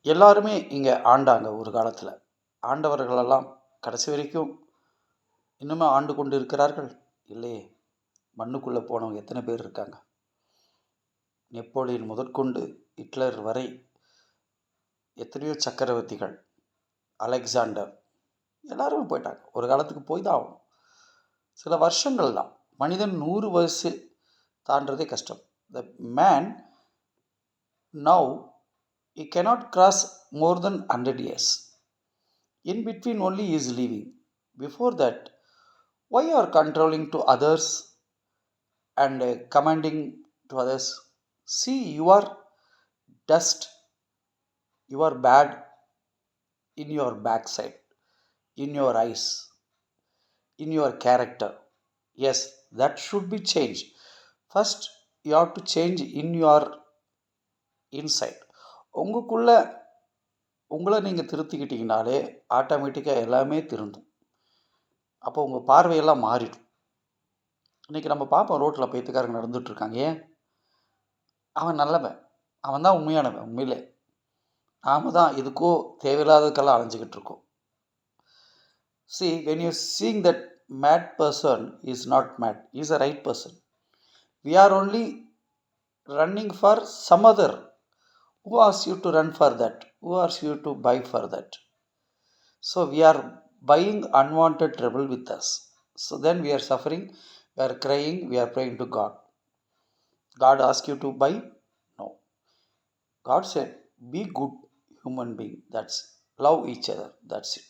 எல்லாருமே இங்கே ஆண்டாங்க ஒரு காலத்தில். ஆண்டவர்களெல்லாம் கடைசி வரைக்கும் இன்னுமே ஆண்டு கொண்டு இருக்கிறார்கள் இல்லையே. மண்ணுக்குள்ளே போனவங்க எத்தனை பேர் இருக்காங்க. நெப்போலியன் முதற்கொண்டு ஹிட்லர் வரை எத்தனையோ சக்கரவர்த்திகள், அலெக்சாண்டர், எல்லாருமே போயிட்டாங்க. ஒரு காலத்துக்கு போய் தான் ஆகணும். சில வருஷங்கள் தான். மனிதன் 100 வயசு தாண்டதே கஷ்டம். The man now he cannot cross more than 100 years. In between only he is living. Before that, why you are controlling to others and commanding to others? See, you are dust, you are bad in your backside, in your eyes, in your character. Yes, that should be changed. First, you have to change in your inside. உங்களுக்குள்ள உங்களை நீங்கள் திருத்திக்கிட்டீங்கனாலே ஆட்டோமேட்டிக்காக எல்லாமே திருந்தும். அப்போ உங்கள் பார்வையெல்லாம் மாறிடும். இன்றைக்கி நம்ம பார்ப்போம், ரோட்டில் பைத்தியக்காரங்க நடந்துகிட்ருக்காங்க. ஏன்? அவன் நல்லவன், அவன் தான் உண்மையானவன். உண்மையிலே நாம தான் இதுக்கோ தேவையில்லாததுக்கெல்லாம் அலைஞ்சிக்கிட்டு இருக்கோம். See, when you seeing that mad person is not mad, he is a right person. We are only running for some other. Who asks you to run for that? Who asks you to buy for that? So we are buying unwanted trouble with us. So then we are suffering, we are crying, we are praying to God. God asks you to buy? No. God said, be good human being. That's love each other. That's it.